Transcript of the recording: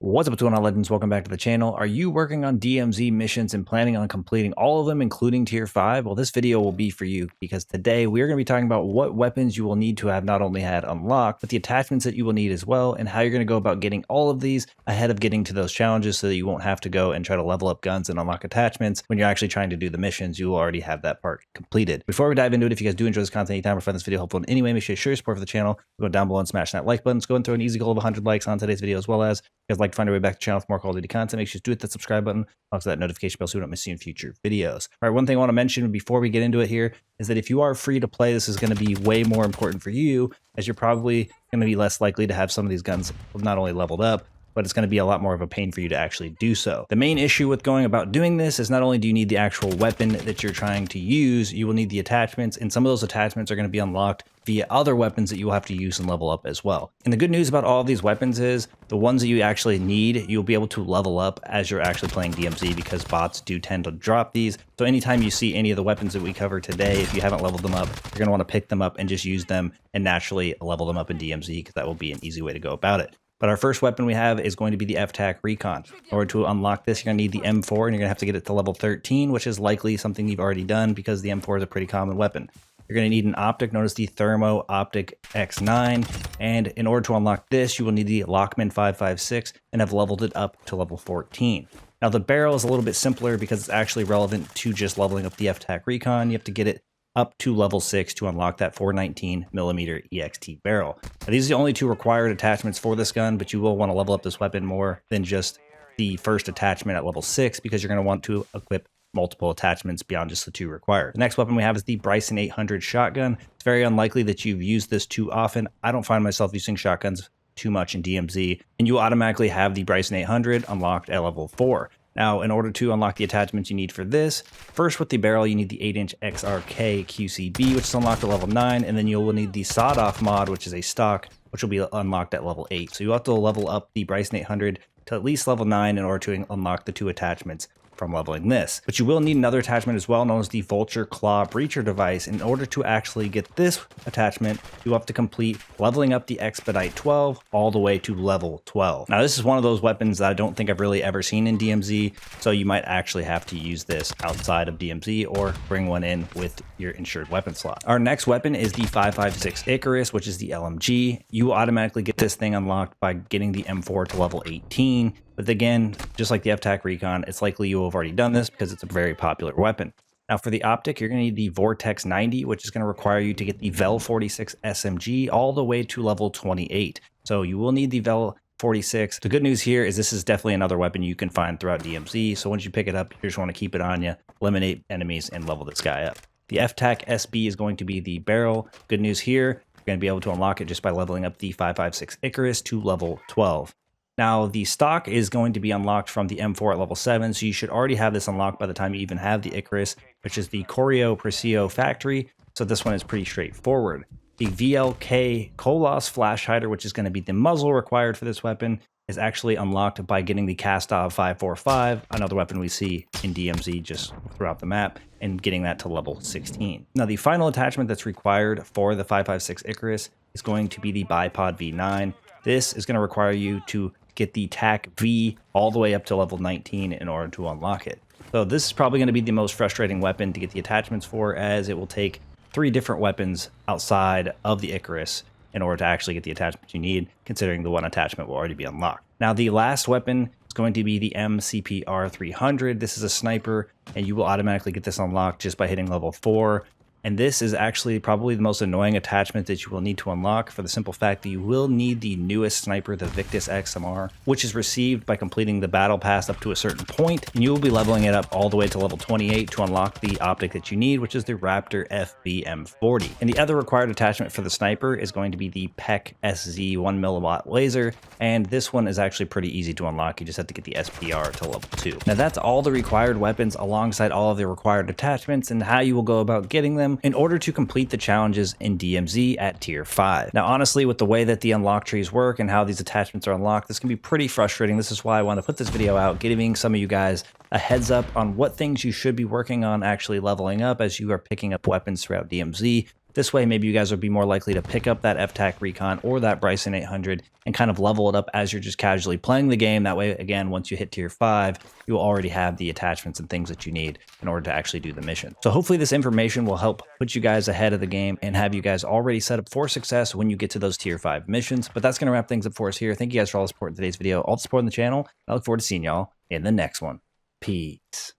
What's up, going on, legends? Welcome back to the channel. Are you working on DMZ missions and planning on completing all of them, including tier 5? Well, this video will be for you because today we're going to be talking about what weapons you will need to have not only had unlocked, but the attachments that you will need as well, and how you're going to go about getting all of these ahead of getting to those challenges so that you won't have to go and try to level up guns and unlock attachments. When you're actually trying to do the missions, you will already have that part completed. Before we dive into it, if you guys do enjoy this content anytime or find this video helpful in any way, make sure you show your support for the channel. Go down below and smash that like button. Let's go and throw an easy goal of 100 likes on today's video, as well as if you guys like to find your way back to the channel for more quality content, make sure you do hit that subscribe button, also that notification bell so you don't miss any future videos. All right, one thing I want to mention before we get into it here is that if you are free to play, this is going to be way more important for you, as you're probably going to be less likely to have some of these guns not only leveled up, but it's going to be a lot more of a pain for you to actually do so. The main issue with going about doing this is not only do you need the actual weapon that you're trying to use, you will need the attachments, and some of those attachments are going to be unlocked via other weapons that you will have to use and level up as well. And the good news about all of these weapons is the ones that you actually need, you'll be able to level up as you're actually playing DMZ, because bots do tend to drop these. So anytime you see any of the weapons that we cover today, if you haven't leveled them up, you're going to want to pick them up and just use them and naturally level them up in DMZ, because that will be an easy way to go about it. But our first weapon we have is going to be the FTAC RECON. In order to unlock this, you're going to need the M4, and you're going to have to get it to level 13, which is likely something you've already done because the M4 is a pretty common weapon. You're going to need an optic known as the Thermo Optic X9, and in order to unlock this, you will need the Lockman 556 and have leveled it up to level 14. Now the barrel is a little bit simpler because it's actually relevant to just leveling up the FTAC RECON. You have to get it up to level 6 to unlock that 419mm EXT barrel. Now, these are the only two required attachments for this gun, but you will want to level up this weapon more than just the first attachment at level 6, because you're going to want to equip multiple attachments beyond just the two required. The next weapon we have is the BRYSON 800 shotgun. It's very unlikely that you've used this too often. I don't find myself using shotguns too much in DMZ, and you will automatically have the BRYSON 800 unlocked at level 4. Now, in order to unlock the attachments you need for this, first with the barrel, you need the 8-inch XRK QCB, which is unlocked at level 9, and then you will need the sawed-off mod, which is a stock, which will be unlocked at level 8. So you have to level up the BRYSON 800 to at least level 9 in order to unlock the two attachments from leveling this. But you will need another attachment as well, known as the Vulture Claw Breacher device. In order to actually get this attachment, you have to complete leveling up the Expedite 12 all the way to level 12. Now, this is one of those weapons that I don't think I've really ever seen in DMZ, so you might actually have to use this outside of DMZ or bring one in with your insured weapon slot. Our next weapon is the 556 ICARUS, which is the LMG. You will automatically get this thing unlocked by getting the M4 to level 18. But again, just like the FTAC RECON, it's likely you have already done this because it's a very popular weapon. Now for the optic, you're going to need the Vortex 90, which is going to require you to get the VEL 46 SMG all the way to level 28. So you will need the VEL 46. The good news here is this is definitely another weapon you can find throughout DMZ. So once you pick it up, you just want to keep it on you, eliminate enemies, and level this guy up. The FTAC SB is going to be the barrel. Good news here, you're going to be able to unlock it just by leveling up the 556 ICARUS to level 12. Now, the stock is going to be unlocked from the M4 at level 7, so you should already have this unlocked by the time you even have the ICARUS, which is the Corio Precio Factory, so this one is pretty straightforward. The VLK Kolos Flash Hider, which is going to be the muzzle required for this weapon, is actually unlocked by getting the Kastov 545, another weapon we see in DMZ just throughout the map, and getting that to level 16. Now, the final attachment that's required for the 556 ICARUS is going to be the Bipod V9. This is going to require you to get the TAC V all the way up to level 19 in order to unlock it. So this is probably going to be the most frustrating weapon to get the attachments for, as it will take 3 different weapons outside of the ICARUS in order to actually get the attachment you need, considering the one attachment will already be unlocked. Now the last weapon is going to be the MCPR 300. This is a sniper, and you will automatically get this unlocked just by hitting level 4. And this is actually probably the most annoying attachment that you will need to unlock, for the simple fact that you will need the newest sniper, the Victus XMR, which is received by completing the battle pass up to a certain point, and you will be leveling it up all the way to level 28 to unlock the optic that you need, which is the Raptor FBM40. And the other required attachment for the sniper is going to be the PEC SZ 1mm laser, and this one is actually pretty easy to unlock. You just have to get the SPR to level 2. Now that's all the required weapons alongside all of the required attachments and how you will go about getting them in order to complete the challenges in DMZ at tier 5. Now honestly, with the way that the unlock trees work and how these attachments are unlocked, this can be pretty frustrating. This is why I want to put this video out, giving some of you guys a heads up on what things you should be working on actually leveling up as you are picking up weapons throughout DMZ. This way, maybe you guys will be more likely to pick up that FTAC Recon or that BRYSON 800 and kind of level it up as you're just casually playing the game. That way, again, once you hit tier 5, you will already have the attachments and things that you need in order to actually do the mission. So hopefully this information will help put you guys ahead of the game and have you guys already set up for success when you get to those tier 5 missions. But that's going to wrap things up for us here. Thank you guys for all the support in today's video, all the support on the channel. I look forward to seeing y'all in the next one. Peace.